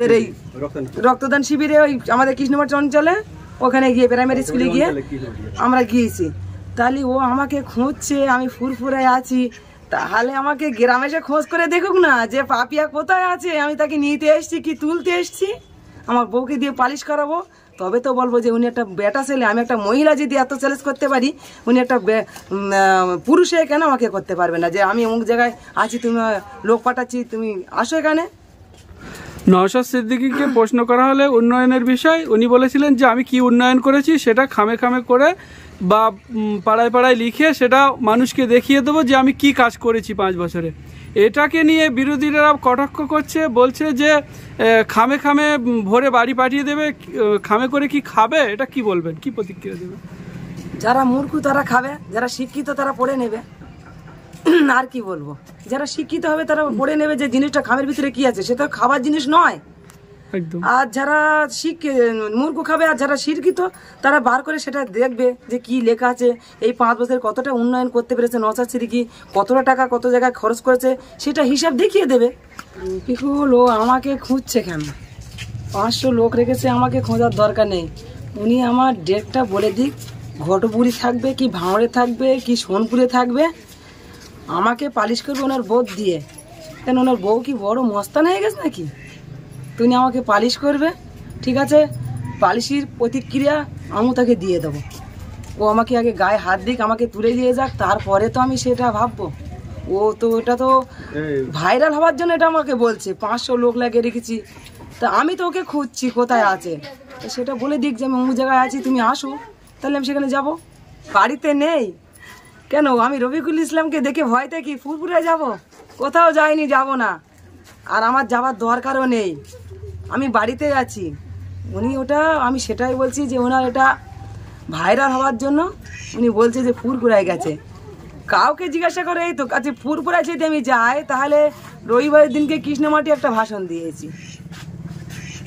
এই রক্তদান শিবিরে ওই আমাদের কৃষ্ণমঠ অঞ্চলে ওখানে গিয়ে প্রাইমারি স্কুলে গিয়ে আমরা গিয়েছি। তাহলে ও আমাকে খুঁজছে, আমি ফুরফুরায় আছি, তাহলে আমাকে গ্রামে এসে খোঁজ করে দেখুক না যে পাপিয়া কোথায় আছে, আমি তাকে নিতে এসছি কি তুলতে এসছি, আমার বউকে দিয়ে পালিশ করাবো, তবে তো বলবো যে উনি একটা বেটা ছেলে। আমি একটা মহিলা যদি এত চ্যালেঞ্জ করতে পারি, উনি একটা পুরুষে কেন আমাকে করতে পারবে না যে আমি অমুক জায়গায় আছি, তুমি লোক পাঠাচ্ছি, তুমি আসো এখানে। নওশাদ সিদ্দিকীকে প্রশ্ন করা হলে উন্নয়নের বিষয়, উনি বলেছিলেন যে আমি কি উন্নয়ন করেছি সেটা খামে খামে করে বা পাড়ায় পাড়ায় লিখে সেটা মানুষকে দেখিয়ে দেবো যে আমি কি কাজ করেছি 5 বছরে। এটাকে নিয়ে বিরোধীরা কটাক্ষ করছে, বলছে যে খামে খামে ভরে বাড়ি পাঠিয়ে দেবে, খামে করে কি খাবে? এটা কি বলবেন, কি প্রতিক্রিয়া দেবেন? যারা মূর্খ তারা খাবে, যারা শিক্ষিত তারা পড়ে নেবে। আর কি বলবো, যারা শিক্ষিত হবে তারা পড়ে নেবে যে জিনিসটা খামের ভিতরে কি আছে, সেটা খাবার জিনিস নয়। আর যারা মূর্খ খাবে, আর যারা শিক্ষিত তারা বার করে সেটা দেখবে যে কি লেখা আছে, এই 5 বছরে কতটা উন্নয়ন করতে পেরেছে নওশাদ সিদ্দিকী, কতটা টাকা কত জায়গায় খরচ করেছে, সেটা হিসাব দেখিয়ে দেবে। পিকু লো আমাকে খুঁজছে কেন? 500 লোক রেখেছে, আমাকে খোঁজার দরকার নেই। উনি আমার ডেটটা বলে দিক, ঘটপুরি থাকবে কি ভাঙড়ে থাকবে কি সোনপুরে থাকবে, আমাকে পালিশ করবে ওনার বউ দিয়ে। কেন ওনার বউ কি বড় মস্তান হয়ে গেছে নাকি? তুমি আমাকে পালিশ করবে, ঠিক আছে, পালিশের প্রতিক্রিয়া আমি তাকে দিয়ে দেবো। ও আমাকে আগে গায়ে হাত দিক, আমাকে তুলে দিয়ে যাক, তারপরে তো আমি সেটা ভাববো। ও তো ওটা তো ভাইরাল হওয়ার জন্য এটা আমাকে বলছে, 500 লোক লাগিয়ে রেখেছি, তা আমি তো ওকে খুঁজছি কোথায় আছে, সেটা বলে দিক যে আমি অমুক জায়গায় আছি, তুমি আসো, তাহলে আমি সেখানে যাব। বাড়িতে নেই কেন? আমি রফিকুল ইসলামকে দেখে ভয়তে কি ফুরফুরে যাব? কোথাও যাইনি, যাব না, আর আমার যাবার দরকারও নেই, আমি বাড়িতে আছি। উনি ওটা, আমি সেটাই বলছি যে ওনার এটা ভাইরাল হওয়ার জন্য উনি বলছে যে ফুরফুরায় গেছে। কাউকে জিজ্ঞাসা করে এই তো কাছে ফুরফুরায় যদি আমি যাই, তাহলে রবিবারের দিনকে কৃষ্ণমাটি একটা ভাষণ দিয়েছি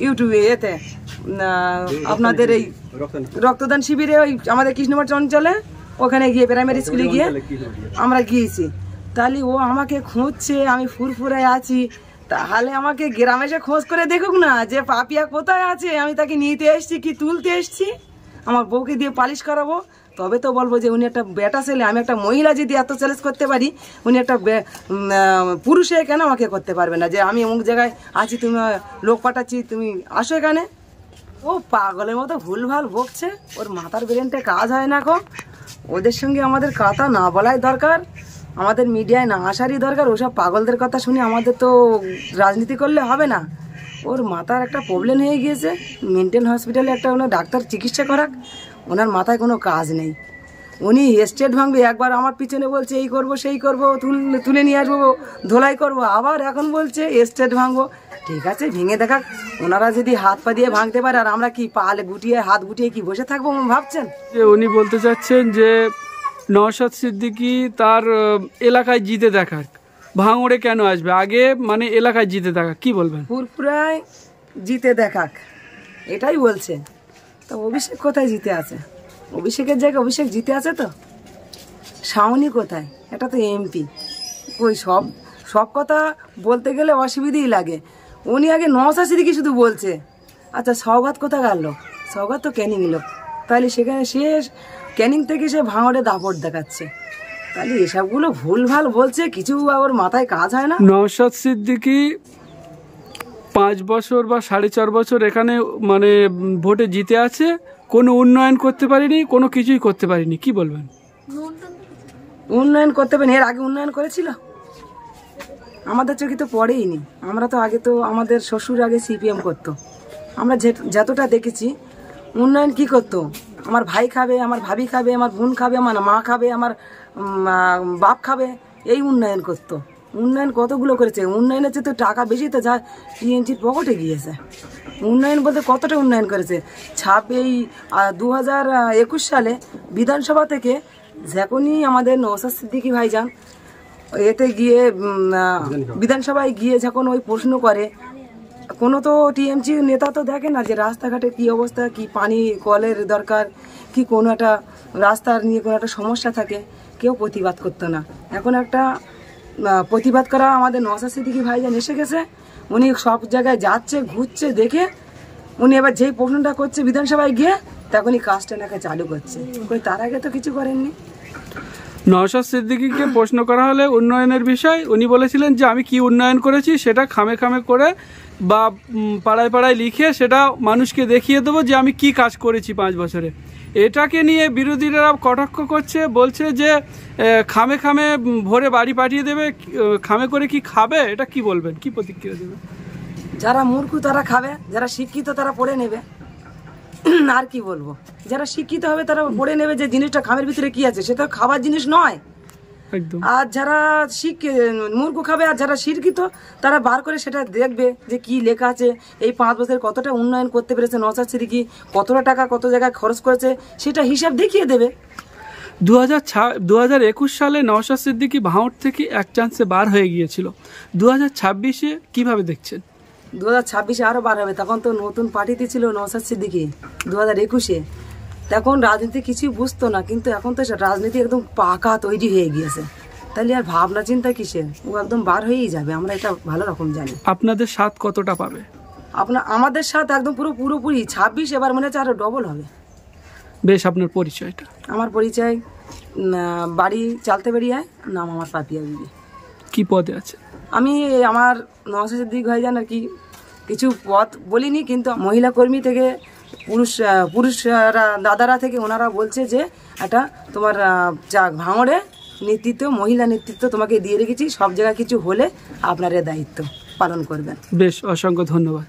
ইউটিউবে, এতে আপনাদের এই রক্তদান শিবিরে ওই আমাদের কৃষ্ণমঠ অঞ্চলে ওখানে গিয়ে প্রাইমারি স্কুলে গিয়ে আমরা গিয়েছি। তাহলে ও আমাকে খুঁজছে, আমি ফুরফুরায় আছি, তাহলে আমাকে গ্রামে এসে খোঁজ করে দেখুক না যে পাপিয়া কোথায় আছে, আমি তাকে নিতে এসছি কি তুলতে এসছি, আমার বউকে দিয়ে পালিশ করাবো, তবে তো বলবো যে উনি একটা বেটা ছেলে। আমি একটা মহিলা যদি এত চ্যালেঞ্জ করতে পারি, উনি একটা পুরুষে কেন আমাকে করতে পারবে না যে আমি অমুক জায়গায় আছি, তুমি লোক পাঠাচ্ছি, তুমি আসো এখানে। ও পাগলের মতো ভুলভাল বকছে, ওর মাথার ব্রেনটা কাজ হয় না। ওদের সঙ্গে আমাদের কথা না বলাই দরকার, আমাদের মিডিয়ায় না আসারই দরকার। ওসব পাগলদের কথা শুনে আমাদের তো রাজনীতি করলে হবে না। ওর মাথার একটা প্রবলেম হয়ে গিয়েছে, মেন্টাল হসপিটালে একটা ওনার ডাক্তার চিকিৎসা করাক, ওনার মাথায় কোনো কাজ নেই। উনি স্টেট ভাঙবে, একবার আমার পিছনে বলছে এই করব সেই করব, তুলে নিয়ে আসবো, ধোলাই করব, আবার এখন বলছে স্টেট ভাঙবো। ঠিক আছে, ভেঙে দেখাক। ওনারা যদি হাত পা দিয়ে ভাঙতে পারে, আর আমরা কি পালে গুটিয়ে হাত গুটিয়ে কি বসে থাকবো ভাবছেন? উনি বলতে চাচ্ছেন যে নওশাদ সিদ্দিকী তার এলাকায় জিতে দেখাক, ভাঙড়ে কেন আসবে, আগে মানে এলাকায় জিতে দেখাক, কি বলবেন? ফুরফুরায় জিতে দেখাক এটাই বলছে। তো অভিষেক কোথায় জিতে আছে? অভিষেকের জায়গায় অভিষেক জিতে আছে তো। শাওনি কোথায়? এটা তো এমপি। ওই সব কথা বলতে গেলে অসুবিধেই লাগে। উনি আগে নওশাদ সিদ্দিকী শুধু বলছে। আচ্ছা, সওগাত কোথায় গেল? সওগাত তো ক্যানিং লোক, তাহলে সেখানে সে ক্যানিং থেকে সে ভাঙড়ে দাপট দেখাচ্ছে। তাহলে এসবগুলো ভুলভাল বলছে, কিছু আবার মাথায় কাজ হয় না। নওশাদ সিদ্দিকী 5 বছর বা 4.5 বছর এখানে মানে ভোটে জিতে আছে, কোনো উন্নয়ন করতে পারিনি, কোনো কিছুই করতে পারিনি, কি বলবেন? উন্নয়ন করতে পারেনি, এর আগে উন্নয়ন করেছিল? আমাদের চোখে তো পড়েই নি। আমরা তো আগে তো আমাদের শ্বশুর আগে সিপিএম করতো, আমরা যতটা দেখেছি উন্নয়ন কি করতো, আমার ভাই খাবে, আমার ভাবি খাবে, আমার বোন খাবে, আমার মা খাবে, আমার বাপ খাবে, এই উন্নয়ন করতো। উন্নয়ন কতগুলো করেছে? উন্নয়নের চেয়ে তো টাকা বেশি তো যা টিএনজির পকেটে গিয়েছে। উন্নয়ন বলতে কতটা উন্নয়ন করেছে? এই 2021 সালে বিধানসভা থেকে যখনই আমাদের নওশাদ সিদ্দিকী ভাইজান এতে গিয়ে বিধানসভায় গিয়ে যখন ওই প্রশ্ন করে, কোনো তো টিএমসি নেতা তো দেখে না যে রাস্তাঘাটে কি অবস্থা, কি পানি কলের দরকার, কি কোনো একটা রাস্তার নিয়ে কোনো একটা সমস্যা থাকে, কেউ প্রতিবাদ করতো না। এখন একটা প্রতিবাদ করা আমাদের নওশাদ সিদ্দিকী ভাইজান এসে গেছে, উনি সব জায়গায় যাচ্ছে, ঘুরছে, দেখে উনি এবার যেই প্রশ্নটা করছে বিধানসভায় গিয়ে তখনই কাজটা নাকি চালু করছে। তার আগে তো কিছু করেননি। নওশাদ সিদ্দিকীকে প্রশ্ন করা হলে উন্নয়নের বিষয় উনি বলেছিলেন যে আমি কি উন্নয়ন করেছি সেটা খামে খামে করে বা পাড়ায় পাড়ায় লিখে সেটা মানুষকে দেখিয়ে দেবো যে আমি কি কাজ করেছি 5 বছরে। এটাকে নিয়ে বিরোধীরা কটাক্ষ করছে, বলছে যে খামে খামে ভরে বাড়ি পাঠিয়ে দেবে, খামে করে কি খাবে? এটা কি বলবেন, কি প্রতিক্রিয়া দেবেন? যারা মূর্খ তারা খাবে, যারা শিক্ষিত তারা পড়ে নেবে। আর কি বলবো, যারা শিক্ষিত হবে তারা পড়ে নেবে যে জিনিসটা খামের ভিতরে কি আছে, সেটা খাবার জিনিস নয়। একদম। আর যারা মূর্খ খাবে, আর যারা শিক্ষিত তারা বার করে সেটা দেখবে যে কি লেখা আছে, এই 5 বছরে কতটা উন্নয়ন করতে পেরেছে নওশাদ সিদ্দিকী, কতটা টাকা কত জায়গায় খরচ করেছে সেটা হিসাব দেখিয়ে দেবে। 2021 সালে নওশাদ সিদ্দিকী ভাঁড় থেকে এক চান্সে বার হয়ে গিয়েছিল। 2026-এ কিভাবে দেখছেন? 2026-এ আরো বার হবে। তখন তো নতুন পার্টিতে ছিল নওশাদ সিদ্দিকী। 2021-এ তখন রাজনীতি কিছু বুঝতো না, কিন্তু এখন তো রাজনীতি একদম পাকা তৈরি হয়ে গিয়েছে। তাহলে আর ভাবনা চিন্তা কিসের, ও একদম বার হয়েই যাবে, আমরা এটা ভালো রকম জানি। আপনাদের সাথ কতটা পাবে? আমাদের সাথে একদম পুরোপুরি 26 এবার মনে হচ্ছে আরো ডবল হবে। বেশ, আপনার পরিচয়টা? আমার পরিচয় বাড়ি চালতেবেড়িয়ায়, নাম আমার পাপিয়া বিবি। কি পদে আছে? আমি আমার নওশাদ সিদ্দিকী ভাইজান আর কি কিছু পদ বলিনি, কিন্তু মহিলা কর্মী থেকে পুরুষরা দাদারা থেকে ওনারা বলছে যে এটা তোমার ভাঙড়ে নেতৃত্ব, মহিলা নেতৃত্ব তোমাকে দিয়ে রেখেছি, সব জায়গায় কিছু হলে আপনার দায়িত্ব পালন করবেন। বেশ, অসংখ্য ধন্যবাদ।